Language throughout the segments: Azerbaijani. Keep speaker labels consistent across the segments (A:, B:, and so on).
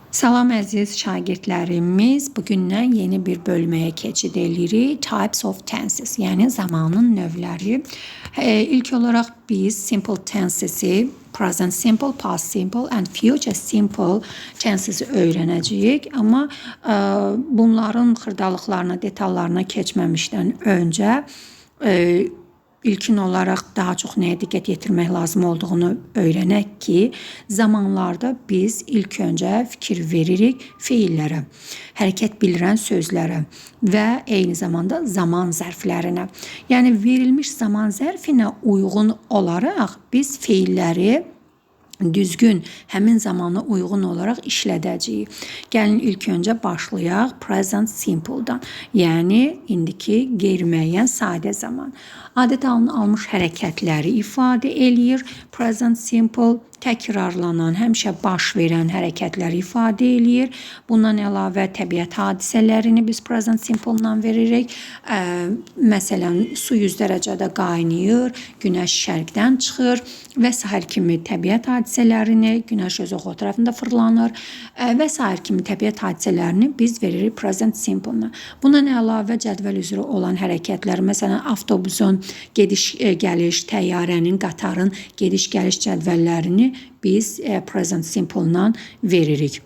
A: Salam əziz şagirdlərimiz, bugündən yeni bir bölməyə keçid edirik. Types of tenses, yəni zamanın növləri. İlk olaraq biz simple tensesi, present simple, past simple and future simple tensesi öyrənəcəyik. Amma bunların xırdalıqlarına, detallarına keçməmişdən öncə İlkin olaraq daha çox nəyə diqqət yetirmək lazım olduğunu öyrənək ki, zamanlarda biz ilk öncə fikir veririk feillərə, hərəkət bildirən sözlərə və eyni zamanda zaman zərflərinə. Yəni verilmiş zaman zərfinə uyğun olaraq biz feilləri düzgün, həmin zamana uyğun olaraq işlədəcəyik. Gəlin ilk öncə başlayaq present simple-dan. Yəni indiki qeyri-müəyyən sadə zaman. Adət halını almış hərəkətləri ifadə eləyir. Present simple təkrarlanan, həmişə baş verən hərəkətləri ifadə eləyir. Bundan əlavə təbiət hadisələrini biz present simple-dan veririk. Məsələn, su 100 dərəcədə qaynayır, günəş şərqdən çıxır və s. kimi təbiət hadisələrini, günəş öz oxu tərəfində fırlanır və s. kimi təbiət hadisələrini biz veririk present simple-na. Bundan əlavə cədvəl üzrə olan hərəkətlər, məsələn, avtobusun gediş-gəliş, təyyarənin, qatarın gediş-gəliş cədvəllərini biz present simple-dan veririk.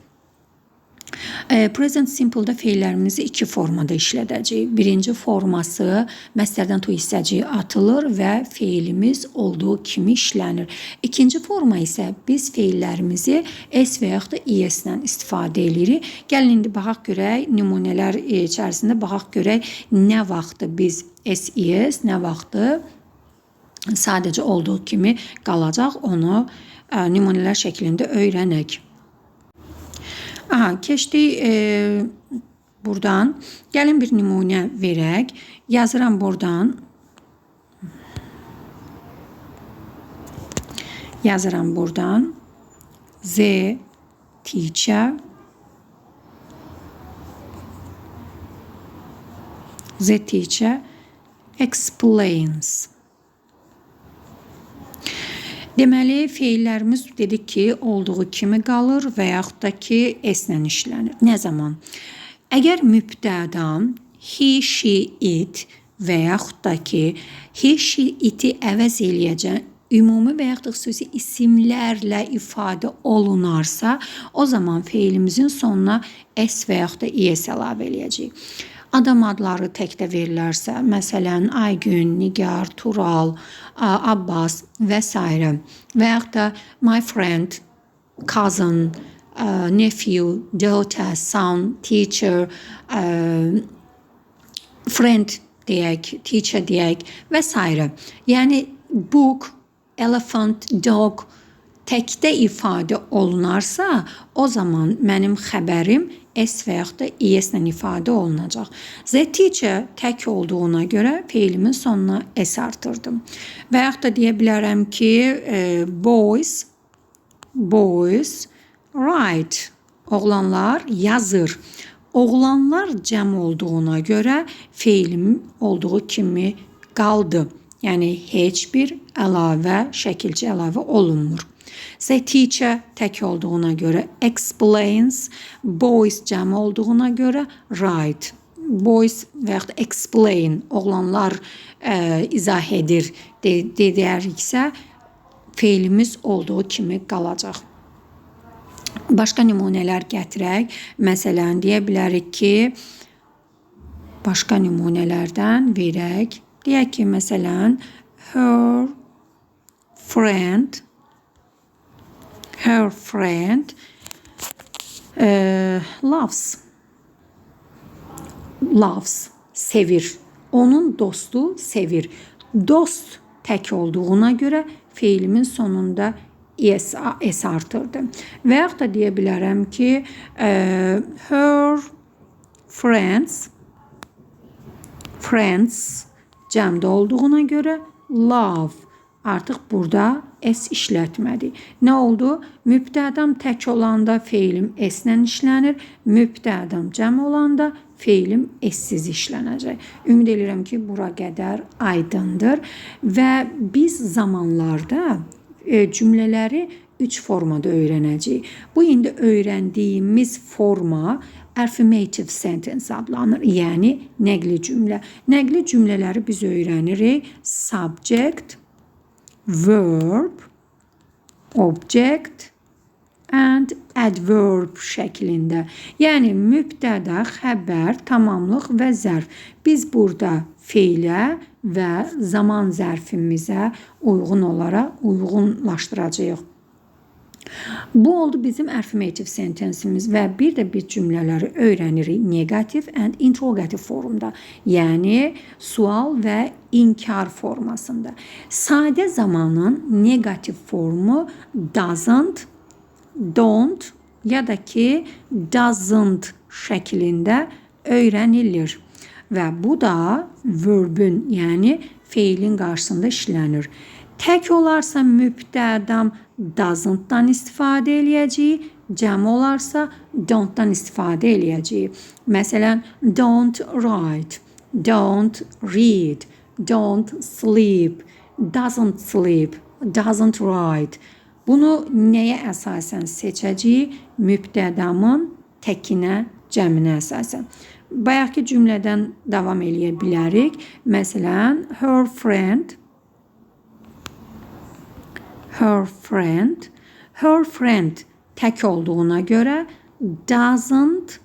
A: Present simple-da feillərimizi iki formada işlədəcəyik. Birinci forması məsdərdən to hissəciyi atılır və feilimiz olduğu kimi işlənir. İkinci forma isə biz feillərimizi s və yaxud da es-lə istifadə edirik. Gəlin indi baxaq görək, nümunələr içərisində baxaq görək nə vaxtı biz s-es, nə vaxtı sadəcə olduğu kimi qalacaq, onu nümunələr şəklində öyrənək. Keçdik buradan. Gəlin bir nümunə verək. Yazıram buradan. The teacher explains. Deməli, feillərimiz dedik ki, olduğu kimi qalır və yaxud da ki, s-lə işlənir. Nə zaman? Əgər mübtədan he, she, it və yaxud da ki, he, she, it-i əvəz eləyəcək, ümumi və yaxud da xüsusi isimlərlə ifadə olunarsa, o zaman feilimizin sonuna s və yaxud da es əlavə eləyəcəyik. Adam adları təkdə verilərsə, məsələn, Aygün, Nigar, Tural, Abbas və s. və yaxud da my friend, cousin, nephew, daughter, son, teacher, friend deyək, teacher deyək və s. Yəni, book, elephant, dog təkdə ifadə olunarsa, o zaman mənim xəbərim s və yaxud da es-lə ifadə olunacaq. The teacher tək olduğuna görə feilimin sonuna s artırdım. Və yaxud da deyə bilərəm ki, boys write. Oğlanlar yazır. Oğlanlar cəm olduğuna görə feilim olduğu kimi qaldı. Yəni, heç bir əlavə, şəkilci əlavə olunmur. The teacher tək olduğuna görə explains, boys cəm olduğuna görə write. Boys və yaxud explain, oğlanlar izah edir deyəriksə, feilimiz olduğu kimi qalacaq. Başqa nümunələr gətirək. Məsələn, deyə bilərik ki, başqa nümunələrdən verək. Deyək ki, məsələn, her friend loves, sevir. Onun dostu sevir. Dost tək olduğuna görə feilimin sonunda s artırdı. Və yaxud da deyə bilərəm ki, her friends cəmdə olduğuna görə love. Artıq burada s işlətmədi. Nə oldu? Mübtədam tək olanda feilim s-lə işlənir. Mübtədam cəm olanda feilim s-siz işlənəcək. Ümid edirəm ki, bura qədər aydındır və biz zamanlarda cümlələri 3 formada öyrənəcəyik. Bu indi öyrəndiyimiz forma affirmative sentence adlanır. Yəni nəqli cümlə. Nəqli cümlələri biz öyrənirik. Subject, verb, object and adverb şəklində. Yəni mübtəda, xəbər, tamamlıq və zərf. Biz burada feilə və zaman zərfimizə uyğun olaraq uyğunlaşdıracağıq. Bu oldu bizim affirmative sentence'imiz və bir də biz cümlələri öyrənirik negative and interrogative formda. Yəni sual və inkar formasında. Sadə zamanın negativ formu doesn't, don't ya da ki doesn't şəklində öyrənilir. Və bu da verbün, yəni feilin qarşısında işlənir. Tək olarsa mübtədam doesn't-dan istifadə eləyəcəyik, cəm olarsa don't-dan istifadə eləyəcəyik. Məsələn, don't write, don't read, don't sleep, doesn't sleep, doesn't write. Bunu nəyə əsasən seçəcəyik? Mübtədamın təkinə, cəminə əsasən. Bayaqki cümlədən davam eləyə bilərik. Məsələn, her friend tək olduğuna görə doesn't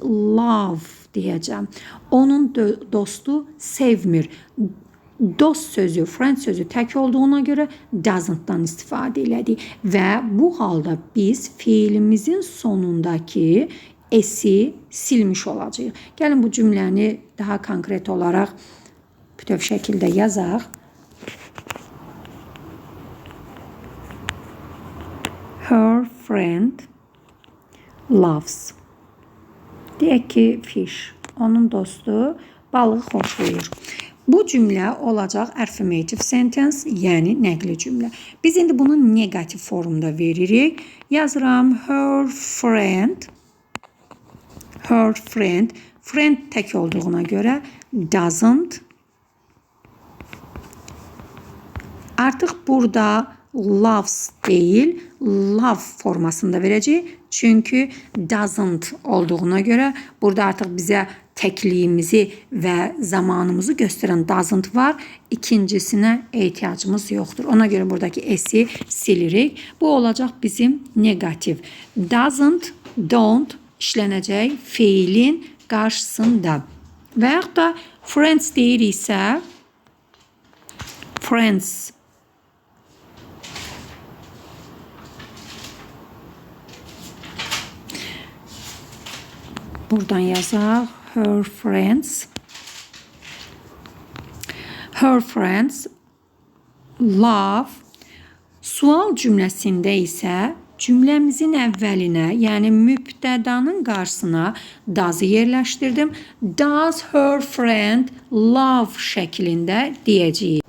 A: love deyəcəm. Onun dostu sevmir. Dost sözü, friend sözü tək olduğuna görə doesn't-dan istifadə elədik. Və bu halda biz feilimizin sonundakı s-i silmiş olacağıq. Gəlin bu cümləni daha konkret olaraq bütöv şəkildə yazaq. Her friend loves. Deyək ki, fish. Onun dostu balığı xoşlayır. Bu cümlə olacaq affirmative sentence, yəni nəqli cümlə. Biz indi bunu negativ formda veririk. Yazıram her friend. Friend tək olduğuna görə doesn't. Artıq burada loves deyil, love formasında verəcəyik. Çünki doesn't olduğuna görə burada artıq bizə təkliyimizi və zamanımızı göstərən doesn't var. İkincisinə ehtiyacımız yoxdur. Ona görə buradakı s-i silirik. Bu olacaq bizim negativ. Doesn't, don't işlənəcək feilin qarşısında. Və yaxud da friends deyiriksə friends. Buradan yazaq. Her friends love. Sual cümləsində isə cümləmizin əvvəlinə, yəni mübtədanın qarşısına does-ı yerləşdirdim. Does her friend love şəklində deyəcəyik.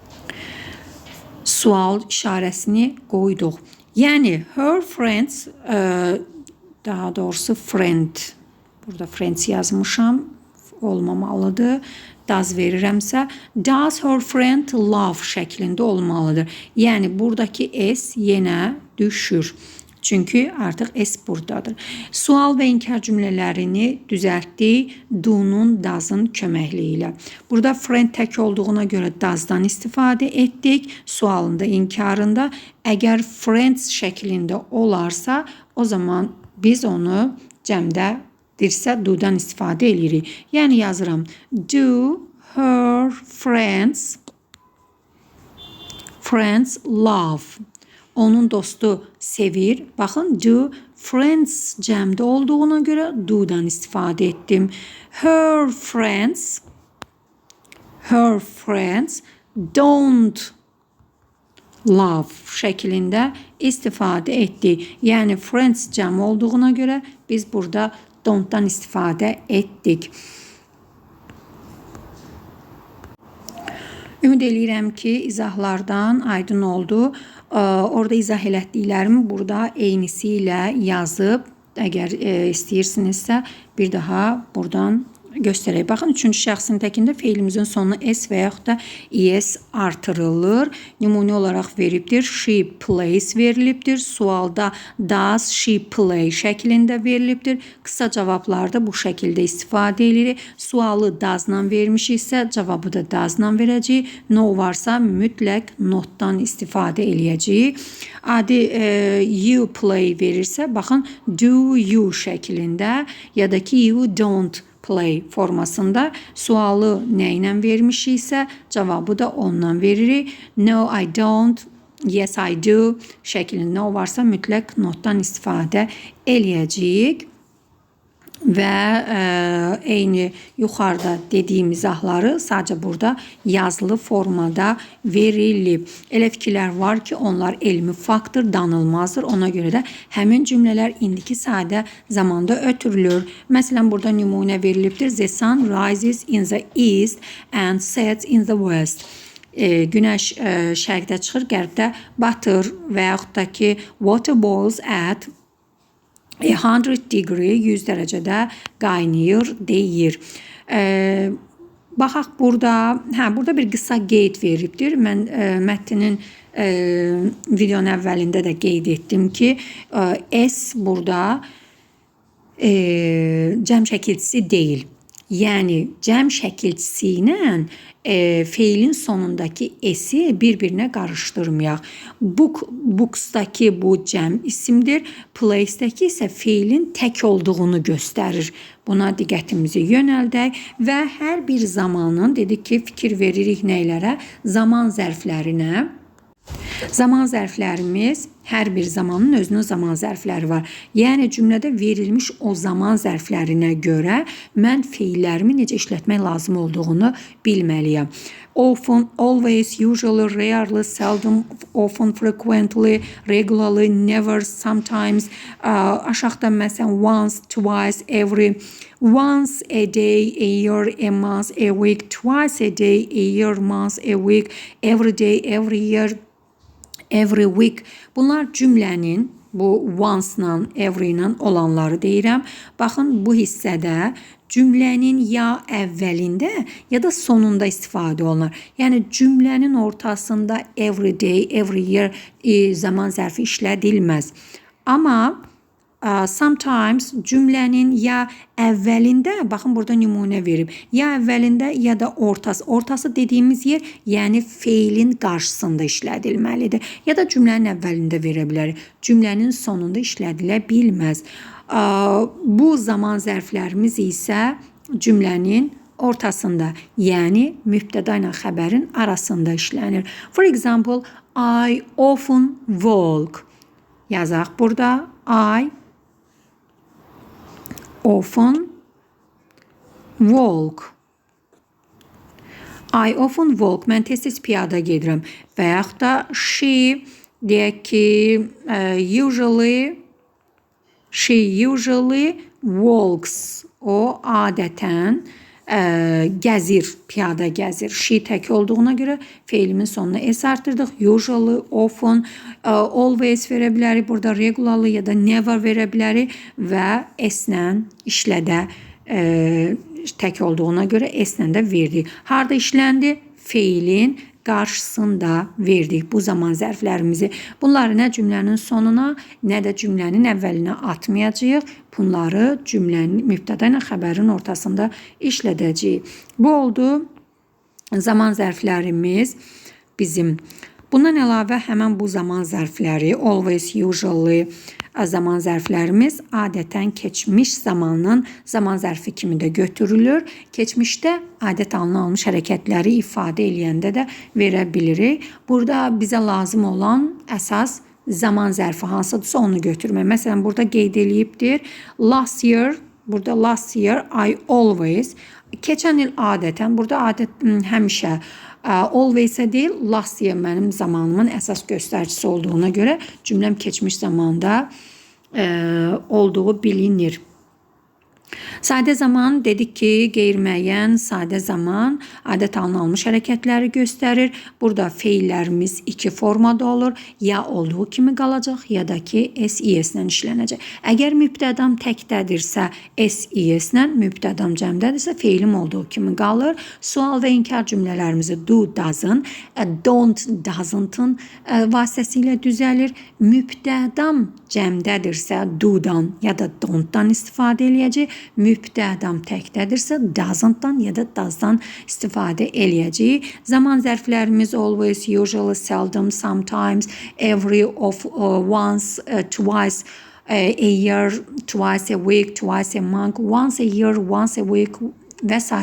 A: Sual işarəsini qoyduq. Yəni her friends, daha doğrusu friend. Burada friends yazmışam, olmamalıdır. Does verirəmsə, does her friend love şəklində olmalıdır. Yəni, buradakı s yenə düşür. Çünki artıq s buradadır. Sual və inkar cümlələrini düzəltdik do-nun, does-ın köməkliyi ilə. Burada friend tək olduğuna görə does-dan istifadə etdik. Sualında, inkarında. Əgər friends şəklində olarsa, o zaman biz onu cəmdə dirsə do-dan istifadə edirik. Yəni yazıram. Do her friends love. Onun dostu sevir. Baxın, do friends cəmdə olduğuna görə do-dan istifadə etdim. Her friends don't love şəklində istifadə etdik. Yəni friends cəm olduğuna görə biz burada don't-dan istifadə etdik. Ümid edirəm ki, izahlardan aydın oldu. Orada izah elətdiklərimi burada eynisi ilə yazıb, əgər istəyirsinizsə bir daha buradan göstərək. Baxın, üçüncü şəxsindəkində feilimizin sonuna s və yaxud da es artırılır. Nümunə olaraq veribdir. She plays verilibdir. Sualda does she play şəklində verilibdir. Qısa cavablarda bu şəkildə istifadə edirik. Sualı does-la vermişiksə, cavabı da does-la verəcəyik. No varsa mütləq notdan istifadə eləyəcəyik. Adi you play verirsə, baxın, do you şəklində ya da ki you don't play formasında sualı nə ilə vermişiksə, cavabı da ondan veririk. No, I don't, yes, I do şəklində o varsa mütləq notdan istifadə eləyəcəyik. Və eyni yuxarıda dediyim izahları sadəcə burada yazılı formada verilib. Elə fikirlər var ki, onlar elmi faktdır, danılmazdır. Ona görə də həmin cümlələr indiki sadə zamanda ötürülür. Məsələn, burada nümunə verilibdir. The sun rises in the east and sets in the west. Günəş şərqdə çıxır, qərbdə batır və yaxud da ki, water boils at 100 degree 100 dərəcədə qaynayır deyir. Baxaq burada, burada bir qısa qeyd veribdir. Mən mətnin videonun əvvəlində də qeyd etdim ki, S burada cəm şəkilçisi deyil. Yəni cəm şəkilçisi ilə feilin sonundakı esi bir-birinə qarışdırmayaq. Books'daki bu cəm isimdir. Place'dəki isə feilin tək olduğunu göstərir. Buna diqqətimizi yönəldək və hər bir zamanın, dedik ki, fikir veririk nəylərə? Zaman zərflərinə. Zaman zərflərimiz, hər bir zamanın özünün zaman zərfləri var. Yəni cümlədə verilmiş o zaman zərflərinə görə mən feillərimi necə işlətmək lazım olduğunu bilməliyəm. Often, always, usually, rarely, seldom, often, frequently, regularly, never, sometimes. Aşağıda məsələn once, twice, every, once a day, a year, a month, a week, twice a day, a year, month, a week, every day, every year, every week. Bunlar cümlənin bu once-la, every-la olanları deyirəm. Baxın, bu hissədə cümlənin ya əvvəlində ya da sonunda istifadə olunur. Yəni cümlənin ortasında every day, every year zaman zərfi işlədilməz. Amma sometimes cümlənin ya əvvəlində, baxın burada nümunə verib, ya əvvəlində ya da ortası. Ortası dediyimiz yer, yəni feilin qarşısında işlədilməlidir. Ya da cümlənin əvvəlində verə bilərik. Cümlənin sonunda işlədilə bilməz. Bu zaman zərflərimiz isə cümlənin ortasında, yəni mübtəda ilə xəbərin arasında işlənir. For example, I often walk. Yazaq burada. I often walk. I often walk. Mən tez-tez piyada gedirəm. Və yaxud da she, deyək ki, she usually walks. O adətən gəzir, piyada gəzir. She tək olduğuna görə feilimin sonuna s artırdıq. Usually, often, always verə bilərik. Burada regularly ya da never verə bilərik və s-lə işlədə tək olduğuna görə s-lə də verdik. Harda işləndi? Feilin qarşısında verdik bu zaman zərflərimizi. Bunları nə cümlənin sonuna, nə də cümlənin əvvəlinə atmayacağıq. Bunları cümlənin mübtəda ilə xəbərin ortasında işlədəcəyik. Bu oldu zaman zərflərimiz bizim. Bundan əlavə həmən bu zaman zərfləri, always, usually zaman zərflərimiz adətən keçmiş zamanın zaman zərfi kimi də götürülür. Keçmişdə adət alınmış hərəkətləri ifadə eləyəndə də verə bilirik. Burada bizə lazım olan əsas zaman zərfi hansıdırsa onu götürmək. Məsələn, burada qeyd eləyibdir. Last year, burada last year, I always. Keçən il adətən, burada adət həmişə always-ə deyil, last year mənim zamanımın əsas göstəricisi olduğuna görə cümləm keçmiş zamanda olduğu bilinir. Sadə zaman dedik ki, qeyri-müəyyən sadə zaman adət halına almış hərəkətləri göstərir. Burada feillərimiz iki formada olur. Ya olduğu kimi qalacaq, ya da ki SES-lə işlənəcək. Əgər mübtədam təkdədirsə SES-lə, mübtədam cəmdədirsə feilim olduğu kimi qalır. Sual və inkar cümlələrimizi do, doesn't, don't, doesn't-ın vasitəsilə düzəlir. Mübtədam cəmdədirsə do-dan ya da don't-dan istifadə eləyəcək. Mübtədam təkdədirsə doesn't-dan ya da does-dan istifadə eləyəcəyik. Zaman zərflərimiz always, usually, seldom, sometimes, every, of, once, twice, a year, twice a week, twice a month, once a year, once a week və s.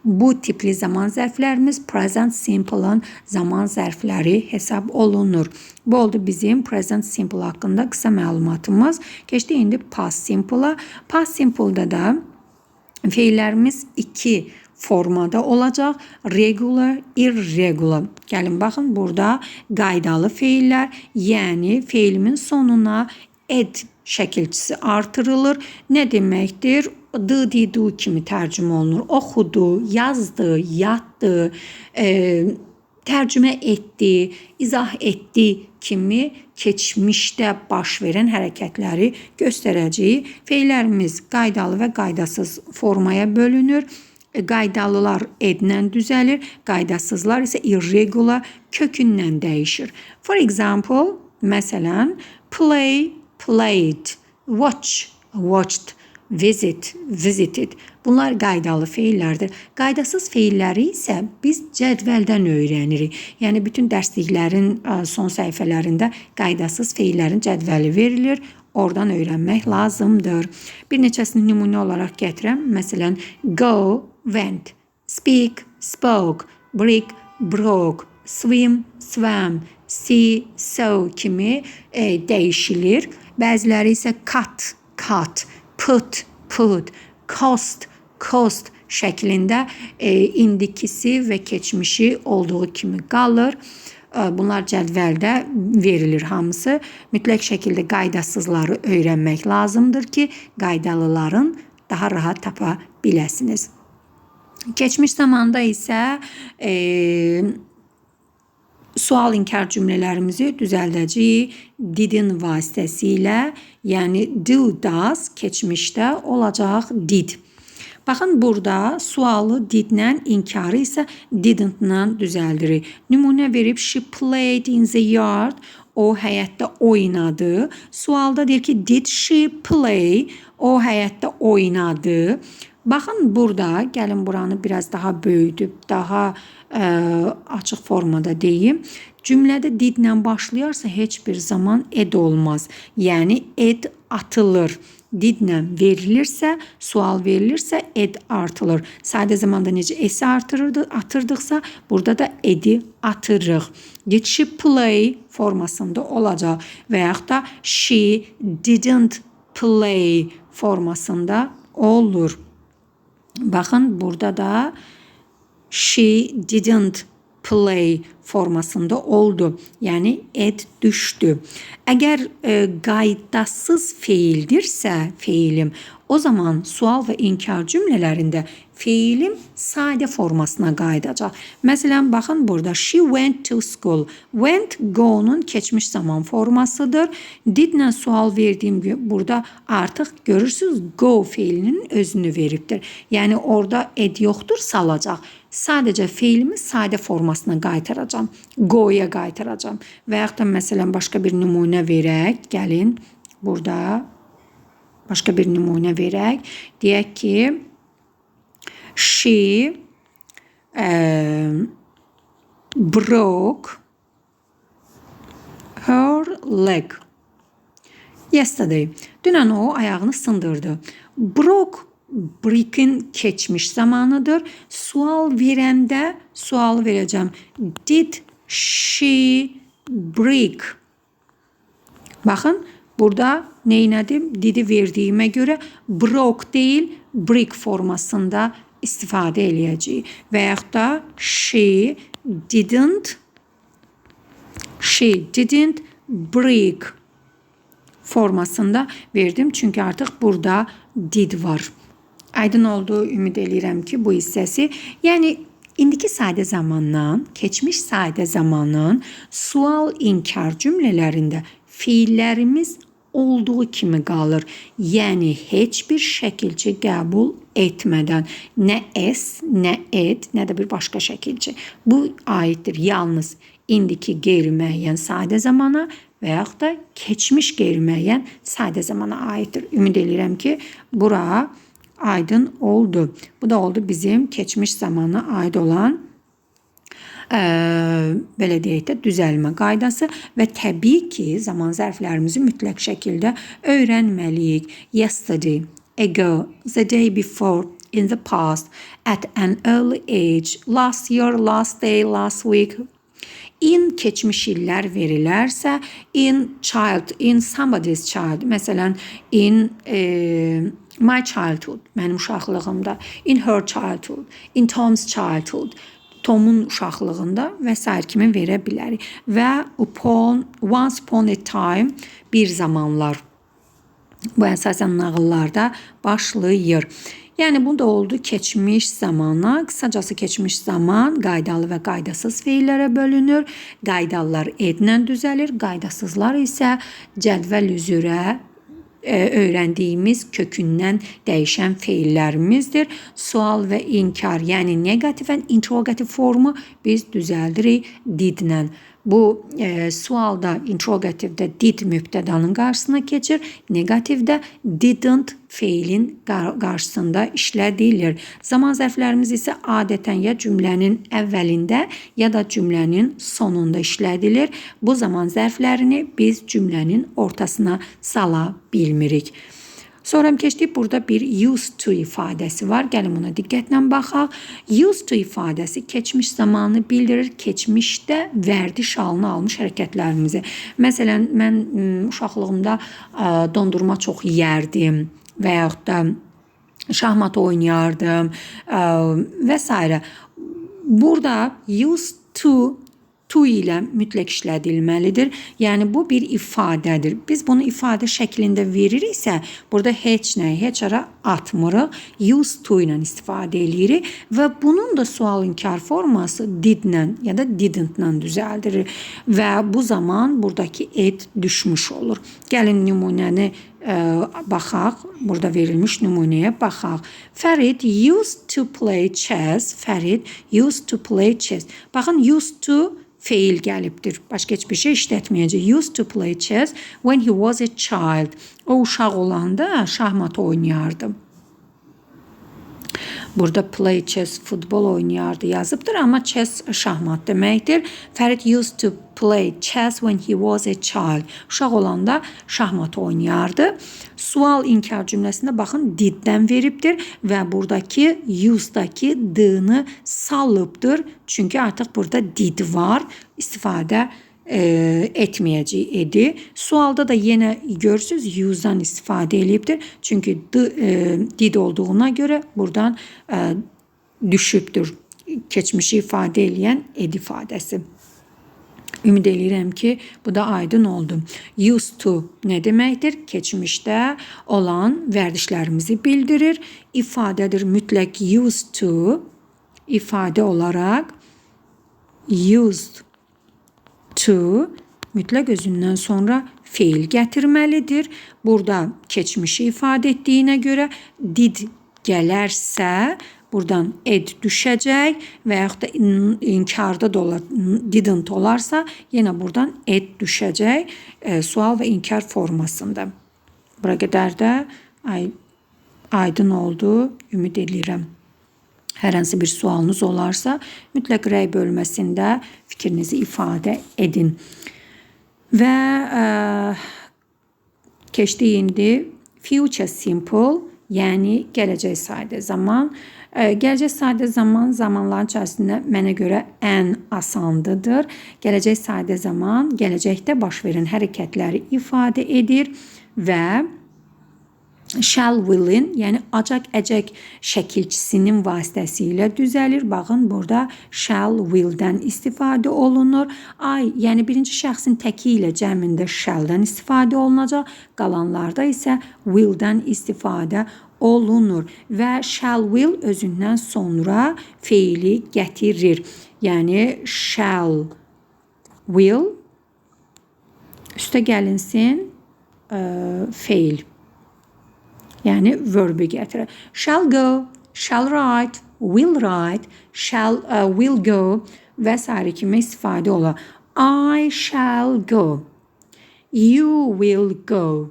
A: Bu tipli zaman zərflərimiz present simple-ın zaman zərfləri hesab olunur. Bu oldu bizim present simple haqqında qısa məlumatımız. Keçdik indi past simple-a. Past simple-da da feillərimiz iki formada olacaq. Regular, irregular. Gəlin baxın, burada qaydalı feillər, yəni feilimin sonuna ed şəkilçisi artırılır. Nə deməkdir? Do kimi tərcümə olunur. Oxudu, yazdı, yatdı, tərcümə etdi, izah etdi kimi keçmişdə baş verən hərəkətləri göstərəcək. Feillərimiz qaydalı və qaydasız formaya bölünür. Qaydalılar edlə düzəlir, qaydasızlar isə irregular kökündən dəyişir. For example, məsələn, play, played, watch, watched, visit, visited. Bunlar qaydalı feillərdir. Qaydasız feilləri isə biz cədvəldən öyrənirik. Yəni bütün dərsliklərin son səhifələrində qaydasız feillərin cədvəli verilir. Oradan öyrənmək lazımdır. Bir neçəsini nümunə olaraq gətirəm. Məsələn, go, went, speak, spoke, break, broke, swim, swam, see, saw kimi dəyişilir. Bəziləri isə cut, cut, put, put, cost, cost şəklində indikisi və keçmişi olduğu kimi qalır. Bunlar cədvəldə verilir hamısı. Mütləq şəkildə qaydasızları öyrənmək lazımdır ki, qaydalıların daha rahat tapa biləsiniz. Keçmiş zamanda isə sual inkar cümlələrimizi düzəldəcəyik didin vasitəsilə, yəni do, does keçmişdə olacaq did. Baxın, burada sualı didlə, inkarı isə didn't-la düzəldirik. Nümunə verib she played in the yard, o həyətdə oynadı. Sualda deyir ki did she play, o həyətdə oynadı. Baxın, burada gəlin buranı biraz daha böyüdüb, daha açıq formada deyim. Cümlədə didlə başlayarsa heç bir zaman ed olmaz. Yəni ed atılır. Didlə verilirsə, sual verilirsə ed artılır. Sadə zamanda necə s-i atırdıqsa, burada da edi atırıq. Did she play formasında olacaq və yaxud da she didn't play formasında olur. Baxın, burada da she didn't play formasında oldu. Yəni ed düşdü. Əgər qaydasız feildirsə feilim, o zaman sual və inkar cümlələrində feilim sadə formasına qayıdacaq. Məsələn, baxın burada she went to school. Went go-nun keçmiş zaman formasıdır. Didlə sual verdiyim gibi burada artıq görürsünüz go feilinin özünü veribdir. Yəni orada ed yoxdur, salacaq. Sadəcə feilimi sadə formasına qaytaracağam. Go-ya qaytaracağam. Və yaxud da məsələn başqa bir nümunə verək. Gəlin burada başqa bir nümunə verək. Deyək ki she broke her leg yesterday. Dünən o ayağını sındırdı. Broke, break'in keçmiş zamanıdır. Sual verəndə sualı verəcəm. Did she break? Baxın, burada neynədim? Didi verdiyimə görə broke deyil, break formasında istifadə eləyəcəyik. Və yaxud da she didn't break formasında verdim. Çünki artıq burada did var. Aydın oldu, ümid edirəm ki, bu hissəsi. Yəni indiki sadə zamandan, keçmiş sadə zamanın sual inkar cümlələrində fiillərimiz olduğu kimi qalır. Yəni heç bir şəkilçi qəbul etmədən nə es, nə et, nə də bir başqa şəkilçi. Bu aiddir yalnız indiki qeyri-müəyyən sadə zamana və yaxud da keçmiş qeyri-müəyyən sadə zamana aiddir. Ümid edirəm ki, bura aydın oldu. Bu da oldu bizim keçmiş zamana aid olan belə deyək də düzəlmə qaydası və təbii ki, zaman zərflərimizi mütləq şəkildə öyrənməliyik. Yesterday, ago, the day before, in the past, at an early age, last year, last day, last week. In keçmiş illər verilərsə, in child, in somebody's child. Məsələn, in my childhood, mənim uşaqlığımda, in her childhood, in Tom's childhood, Tomun uşaqlığında və s. kimi verə bilərik. Və once upon a time, bir zamanlar. Bu əsasən nağıllarda başlayır. Yəni bu da oldu keçmiş zamana. Qısacası keçmiş zaman qaydalı və qaydasız feillərə bölünür. Qaydalılar edlə düzəlir, qaydasızlar isə cədvəl üzrə öyrəndiyimiz kökündən dəyişən feillərimizdir. Sual və inkar, yəni negativ və interrogativ formu biz düzəldirik didlə. Bu sualda, interrogativdə did mübtədanın qarşısına keçir, negativdə didn't feilin qarşısında işlədilir. Zaman zərflərimiz isə adətən ya cümlənin əvvəlində ya da cümlənin sonunda işlədilir. Bu zaman zərflərini biz cümlənin ortasına sala bilmirik. Sonra keçdik, burada bir used to ifadəsi var. Gəlin buna diqqətlə baxaq. Used to ifadəsi keçmiş zamanı bildirir. Keçmişdə vərdiş halını almış hərəkətlərimizi. Məsələn, mən uşaqlığımda dondurma çox yeyərdim və yaxud da şahmat oynayardım və s. Burada used to ilə mütləq işlədilməlidir. Yəni bu bir ifadədir. Biz bunu ifadə şəklində veririksə, burada heç nəyi heç ara atmırıq. Used to ilə istifadə edirik və bunun da sual inkar forması didlə ya da didn't-la düzəldilir və bu zaman buradakı ed düşmüş olur. Gəlin nümunəni baxaq. Burada verilmiş nümunəyə baxaq. Fərid used to play chess. Fərid used to play chess. Baxın, used to feil gəlibdir. Başqa heç bir şey işlətməyəcək. Used to play chess when he was a child. O uşaq olanda şahmat oynayardı. Burada play chess, futbol oynayardı yazıbdır, amma chess şahmat deməkdir. Fərid used to play chess when he was a child. Uşaq olanda şahmat oynayardı. Sual inkar cümləsində baxın diddən veribdir və buradakı usedakı d-nı salıbdır. Çünki artıq burada did var. İstifadə etməyəcək edi. Sualda da yenə görürsünüz use'dan istifadə edibdir. Çünki did olduğuna görə buradan düşübdür. Keçmişi ifadə edən ed ifadəsi. Ümid edirəm ki, bu da aydın oldu. Used to nə deməkdir? Keçmişdə olan vərdişlərimizi bildirir. İfadədir. Mütləq used to ifadə olaraq used to mütləq özündən sonra feil gətirməlidir. Burada keçmişi ifadə etdiyinə görə did gələrsə buradan ed düşəcək və yaxud da inkarda da olar, didn't olarsa yenə buradan ed düşəcək sual və inkar formasında. Bura qədər də aydın oldu, ümid edirəm. Hər hansı bir sualınız olarsa mütləq rəy bölməsində fikrinizi ifadə edin. Və keçdik indi future simple, yəni gələcək sadə zaman. Gələcək sadə zaman zamanların içərisində mənə görə ən asandıdır. Gələcək sadə zaman gələcəkdə baş verən hərəkətləri ifadə edir və shall will'in, yəni acaq əcək şəkilçisinin vasitəsilə düzəlir. Baxın, burada shall will'dən istifadə olunur. Yəni birinci şəxsin təki ilə cəmində shall'dən istifadə olunacaq. Qalanlarda isə will'dən istifadə olunur və shall will özündən sonra feili gətirir. Yəni shall will üstə gəlinsin feil. Yəni verbi gətirir. Shall go, shall write, will write, will go və s. kimi istifadə olar. I shall go. You will go.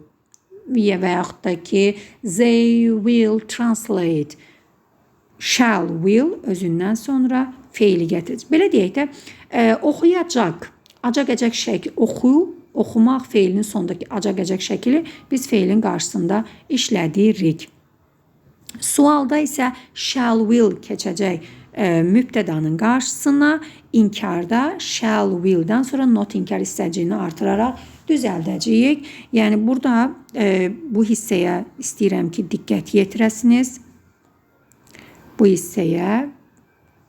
A: Və yaxud da ki, they will translate. Shall, will özündən sonra feili gətirir. Belə deyək də, oxuyacaq. Acaq-əcək şəkli oxu, oxumaq feilinin sondakı acaq-əcək şəkli biz feilin qarşısında işlədirik. Sualda isə shall will keçəcək mübtədanın qarşısına, inkarda shall will'dən sonra not inkar hissəciyini artıraraq düzəldəcəyik. Yəni burada bu hissəyə istəyirəm ki, diqqət yetirəsiniz. Bu hissəyə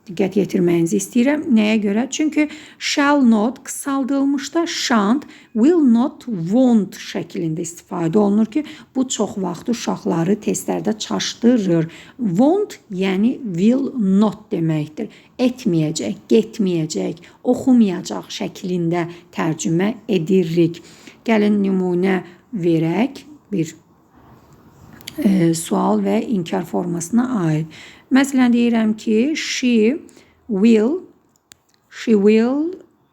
A: diqqət yetirməyinizi istəyirəm. Nəyə görə? Çünki shall not qısaldılmışda shan't, will not, won't şəklində istifadə olunur ki, bu çox vaxt uşaqları testlərdə çaşdırır. Won't, yəni will not deməkdir. Etməyəcək, getməyəcək, oxumayacaq şəklində tərcümə edirik. Gəlin nümunə verək bir sual və inkar formasına aid. Məsələn deyirəm ki, she will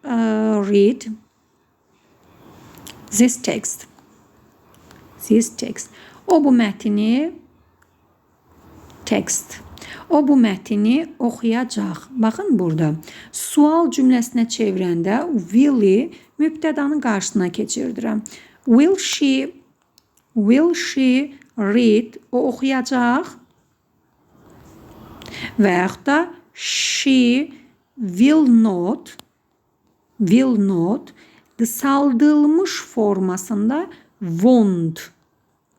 A: read this text. O bu mətni oxuyacaq. Baxın burada. Sual cümləsinə çevirəndə will'i mübtədanın qarşısına keçirdirəm. Will she read? O oxuyacaq. Və yaxud da she will not qısaldılmış formasında won't.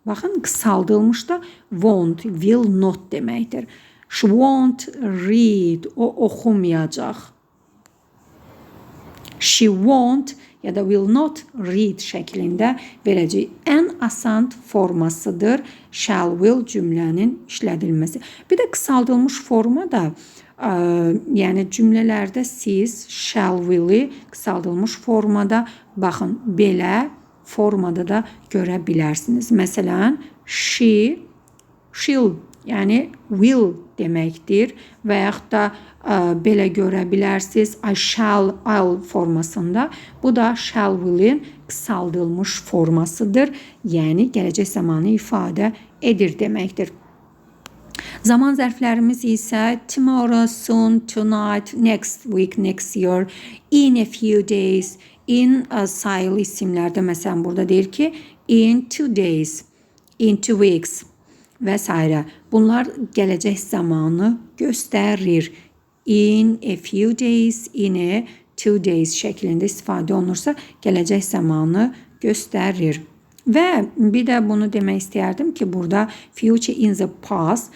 A: Baxın, qısaldılmışda won't, will not deməkdir. She won't read. O oxumayacaq. She won't ya da will not read şəklində verəcək. Ən asan formasıdır shall will cümlənin işlədilməsi. Bir də qısaldılmış forma da, yəni cümlələrdə siz shall will'i qısaldılmış formada, baxın, belə formada da görə bilərsiniz. Məsələn, she'll, yəni will deməkdir və yaxud da belə görə bilərsiniz. I shall, I'll formasında. Bu da shall will'in qısaldılmış formasıdır. Yəni gələcək zamanı ifadə edir deməkdir. Zaman zərflərimiz isə tomorrow, soon, tonight, next week, next year, in a few days, in sayılı isimlərdə məsələn burada deyir ki, in 2 days, in 2 weeks və s. Bunlar gələcək zamanı göstərir. In a few days, in a 2 days şəklində istifadə olunursa gələcək zamanı göstərir. Və bir də bunu demək istəyərdim ki, burada future in the past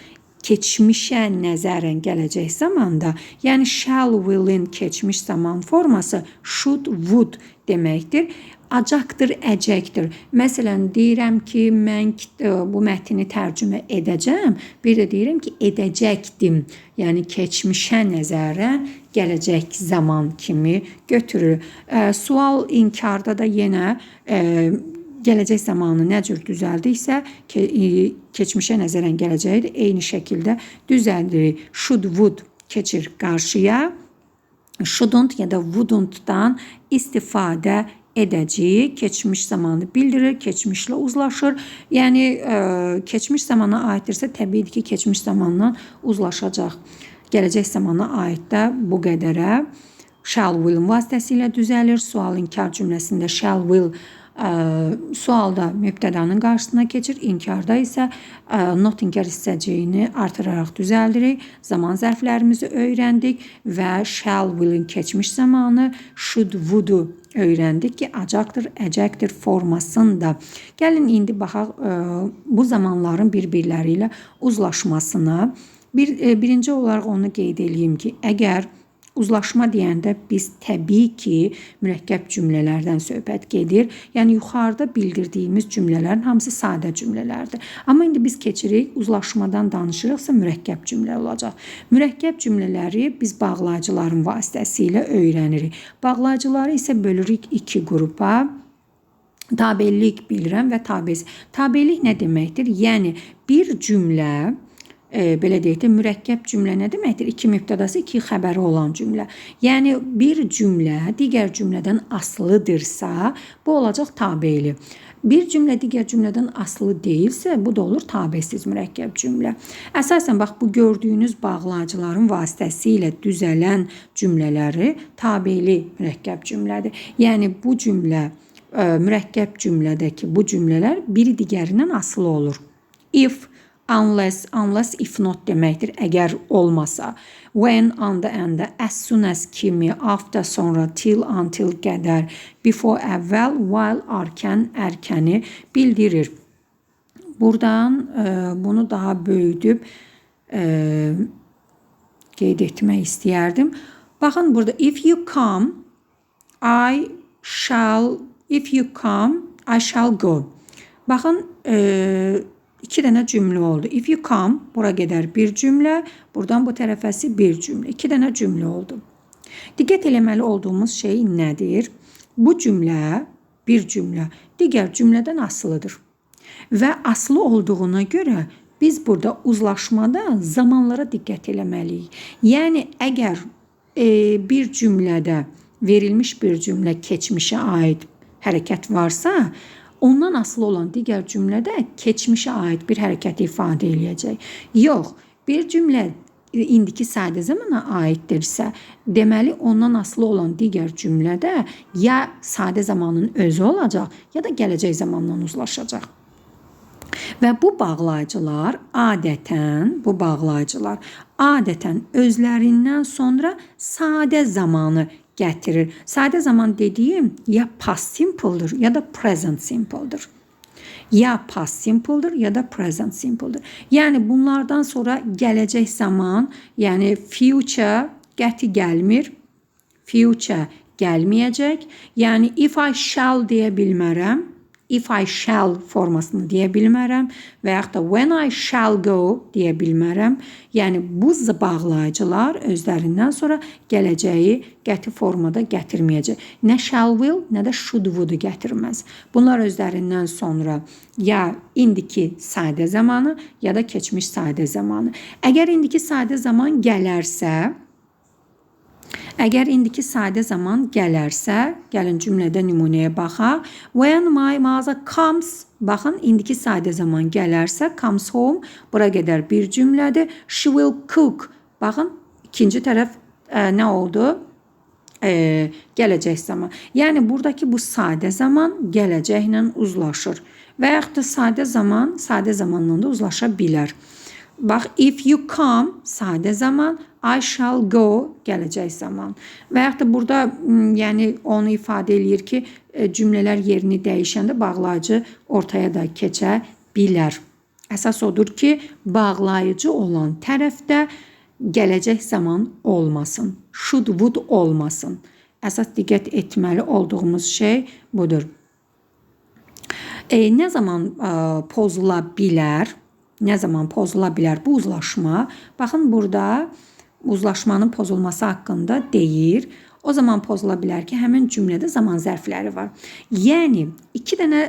A: keçmişə nəzərən gələcək zamanda, yəni shall will'in keçmiş zaman forması should, would deməkdir. Acaqdır, əcəkdir. Məsələn, deyirəm ki, mən bu mətni tərcümə edəcəm. Bir də deyirəm ki, edəcəkdim. Yəni, keçmişə nəzərən gələcək zaman kimi götürür. Sual inkarda da yenə gələcək zamanı nə cür düzəldiksə, keçmişə nəzərən gələcəkdir. Eyni şəkildə düzəldirik. Should, would keçir qarşıya. Shouldn't ya da wouldn'tdan istifadə edəcəyik. Keçmiş zamanı bildirir, keçmişlə uzlaşır. Yəni, keçmiş zamana aiddirsə, təbiidir ki, keçmiş zamandan uzlaşacaq. Gələcək zamana aid də bu qədərə shall will'in vasitəsilə düzəlir. Sual inkar cümləsində shall will sualda mübtədanın qarşısına keçir. İnkarda isə not inkar hissəciyini artıraraq düzəldirik. Zaman zərflərimizi öyrəndik və shall will'in keçmiş zamanı, should, would-u öyrəndik ki, acaqdır, əcəkdir formasında. Gəlin indi baxaq bu zamanların bir-birləri ilə uzlaşmasına. Birinci olaraq onu qeyd edeyim ki, əgər uzlaşma deyəndə biz təbii ki, mürəkkəb cümlələrdən söhbət gedir. Yəni yuxarıda bildirdiyimiz cümlələrin hamısı sadə cümlələrdir. Amma indi biz keçirik uzlaşmadan danışırıqsa mürəkkəb cümlə olacaq. Mürəkkəb cümlələri biz bağlayıcıların vasitəsilə öyrənirik. Bağlayıcıları isə bölürük iki qrupa. Tabelik bilirəm və tabesi. Tabelik nə deməkdir? Yəni bir cümlə, belə deyək də mürəkkəb cümlə nə deməkdir? İki mübtədası, iki xəbəri olan cümlə. Yəni bir cümlə digər cümlədən asılıdırsa, bu olacaq tabeli. Bir cümlə digər cümlədən asılı deyilsə, bu da olur tabesiz mürəkkəb cümlə. Əsasən bax bu gördüyünüz bağlayıcıların vasitəsilə düzələn cümlələri tabeli mürəkkəb cümlədir. Yəni bu cümlə mürəkkəb cümlədəki bu cümlələr biri digərindən asılı olur. If, unless, if not deməkdir, əgər olmasa. When, anda, əndə, as soon as kimi, after, sonra, till, until, qədər, before, əvvəl, while, arkən, ərkəni bildirir. Buradan bunu daha böyüdüb qeyd etmək istəyərdim. Baxın burada, if you come, if you come, I shall go. Baxın, iki dənə cümlə oldu. If you come, bura qədər bir cümlə, buradan bu tərəfəsi bir cümlə. İki dənə cümlə oldu. Diqqət eləməli olduğumuz şey nədir? Bu cümlə, bir cümlə, digər cümlədən asılıdır. Və asılı olduğuna görə biz burada uzlaşmada zamanlara diqqət eləməliyik. Yəni, əgər bir cümlədə verilmiş bir cümlə keçmişə aid hərəkət varsa, ondan asılı olan digər cümlədə keçmişə aid bir hərəkəti ifadə eləyəcək. Yox, bir cümlə indiki sadə zamana aiddirsə, deməli ondan asılı olan digər cümlədə ya sadə zamanın özü olacaq, ya da gələcək zamandan uzlaşacaq. Və bu bağlayıcılar adətən özlərindən sonra sadə zamanı gətirir. Sadə zaman dediyim ya past simple'dır ya da present simple'dır. Ya past simple'dır ya da present simple'dır. Yəni bunlardan sonra gələcək zaman, yəni future qəti gəlmir. Future gəlməyəcək. Yəni if I shall deyə bilmərəm. If I shall formasını deyə bilmərəm və yaxud da when I shall go deyə bilmərəm. Yəni bu bağlayıcılar özlərindən sonra gələcəyi qəti formada gətirməyəcək. Nə shall will, nə də should would gətirməz. Bunlar özlərindən sonra ya indiki sadə zamanı, ya da keçmiş sadə zamanı. Əgər indiki sadə zaman gələrsə, gəlin cümlədə nümunəyə baxaq. When my mother comes, baxın, indiki sadə zaman gələrsə, comes home, bura qədər bir cümlədir. She will cook. Baxın, ikinci tərəf nə oldu? Gələcək zaman. Yəni, buradakı bu sadə zaman gələcəklə uzlaşır. Və yaxud da sadə zamanla da uzlaşa bilər. Bax, if you come, sadə zaman, I shall go, gələcək zaman. Və yaxud da burada yəni onu ifadə eləyir ki, cümlələr yerini dəyişəndə bağlayıcı ortaya da keçə bilər. Əsas odur ki, bağlayıcı olan tərəfdə gələcək zaman olmasın. Should, would olmasın. Əsas diqqət etməli olduğumuz şey budur. Nə zaman pozula bilər? Nə zaman pozula bilər bu uzlaşma? Baxın, burada uzlaşmanın pozulması haqqında deyir. O zaman pozula bilər ki, həmin cümlədə zaman zərfləri var. Yəni, iki dənə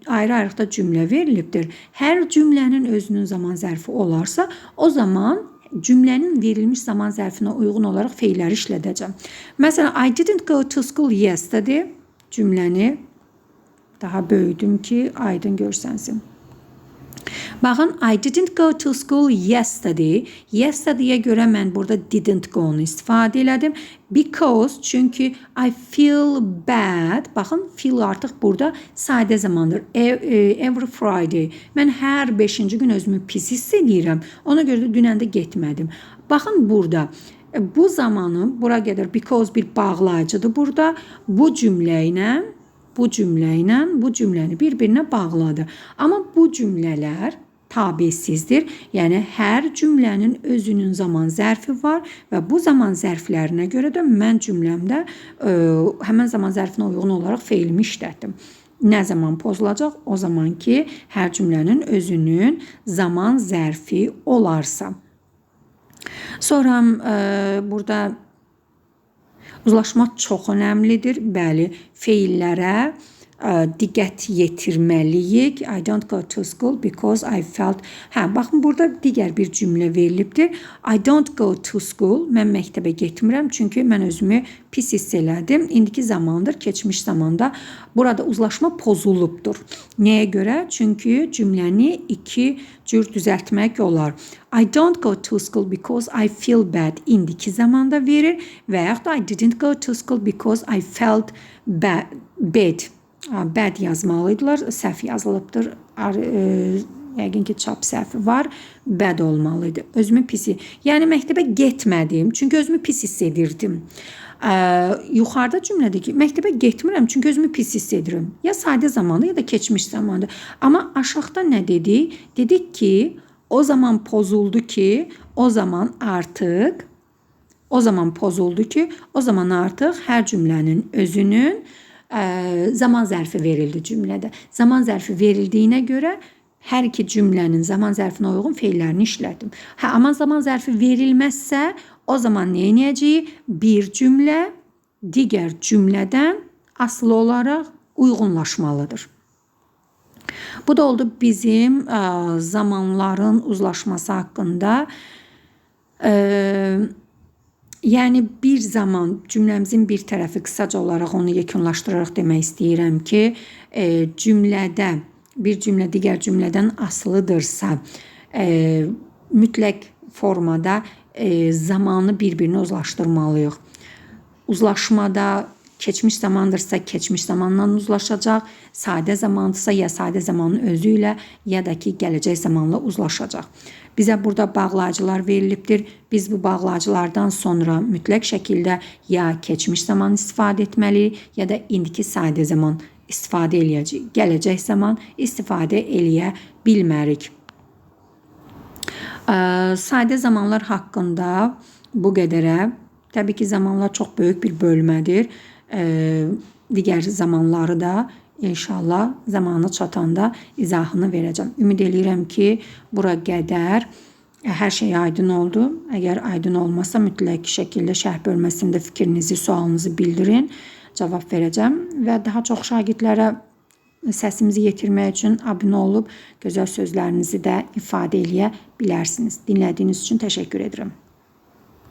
A: ayrı-ayrıqda cümlə verilibdir. Hər cümlənin özünün zaman zərfi olarsa, o zaman cümlənin verilmiş zaman zərfinə uyğun olaraq feilləri işlədəcəm. Məsələn, I didn't go to school yesterday cümləni daha böyüdüm ki, aydın görsənsin. Baxın, I didn't go to school yesterday. Yesterday'ə görə mən burada didn't go-nu istifadə elədim. Because, çünki I feel bad. Baxın, feel artıq burada sadə zamandır. Every Friday. Mən hər 5-ci gün özümü pis hiss edirəm. Ona görə də dünən də getmədim. Baxın, burada bu zamanı bura qədər because bir bağlayıcıdır burada. Bu cümlə ilə bu cümləni bir-birinə bağladı. Amma bu cümlələr tabesizdir. Yəni hər cümlənin özünün zaman zərfi var və bu zaman zərflərinə görə də mən cümləmdə həmin zaman zərfinə uyğun olaraq feilimi işlətdim. Nə zaman pozulacaq? O zaman ki, hər cümlənin özünün zaman zərfi olarsa. Sonra burada uzlaşma çox önəmlidir. Bəli, feillərə diqqət yetirməliyik. I don't go to school because I felt... baxın, burada digər bir cümlə verilibdir. I don't go to school. Mən məktəbə getmirəm, çünki mən özümü pis hiss elədim. İndiki zamandır, keçmiş zamanda. Burada uzlaşma pozulubdur. Nəyə görə? Çünki cümləni iki cür düzəltmək olar. I don't go to school because I feel bad. İndiki zamanda verir və yaxud da I didn't go to school because I felt bad. Bad yazmalıydılar. Səhv yazılıbdır. Yəqin ki, çap səhvi var. Bad olmalıydı. Özümü pis. Yəni məktəbə getmədim, çünki özümü pis hiss edirdim. Yuxarıda cümlədə ki, məktəbə getmirəm, çünki özümü pis hiss edirəm. Ya sadə zamanda, ya da keçmiş zamanda. Amma aşağıda nə dedik? Dedik ki, o zaman pozuldu ki, o zaman artıq hər cümlənin özünün zaman zərfi verildi cümlədə. Zaman zərfi verildiyinə görə hər iki cümlənin zaman zərfinə uyğun feillərini işlədim. Amma zaman zərfi verilməzsə, o zaman nə edəcəyik? Bir cümlə digər cümlədən asılı olaraq uyğunlaşmalıdır. Bu da oldu bizim zamanların uzlaşması haqqında. Yəni bir zaman cümləmizin bir tərəfi qısaca olaraq onu yekunlaşdıraraq demək istəyirəm ki, bir cümlə digər cümlədən asılıdırsa, mütləq formada zamanı bir-birinə uzlaşdırmalıyıq. Uzlaşmada keçmiş zamandırsa keçmiş zamandan uzlaşacaq, sadə zamandırsa ya sadə zamanın özü ilə ya da ki gələcək zamanla uzlaşacaq. Bizə burada bağlayıcılar verilibdir. Biz bu bağlayıcılardan sonra mütləq şəkildə ya keçmiş zaman istifadə etməliyik, ya da indiki sadə zaman istifadə eləyəcəyik. Gələcək zaman istifadə eləyə bilmərik. Sadə zamanlar haqqında bu qədərə. Təbii ki, zamanlar çox böyük bir bölmədir. Digər zamanları da İnşallah zamanı çatanda izahını verəcəm. Ümid edirəm ki, bura qədər hər şey aydın oldu. Əgər aydın olmasa mütləq şəkildə şərh bölməsində fikrinizi, sualınızı bildirin. Cavab verəcəm və daha çox şagirdlərə səsimizi yetirmək üçün abunə olub gözəl sözlərinizi də ifadə eləyə bilərsiniz. Dinlədiyiniz üçün təşəkkür edirəm.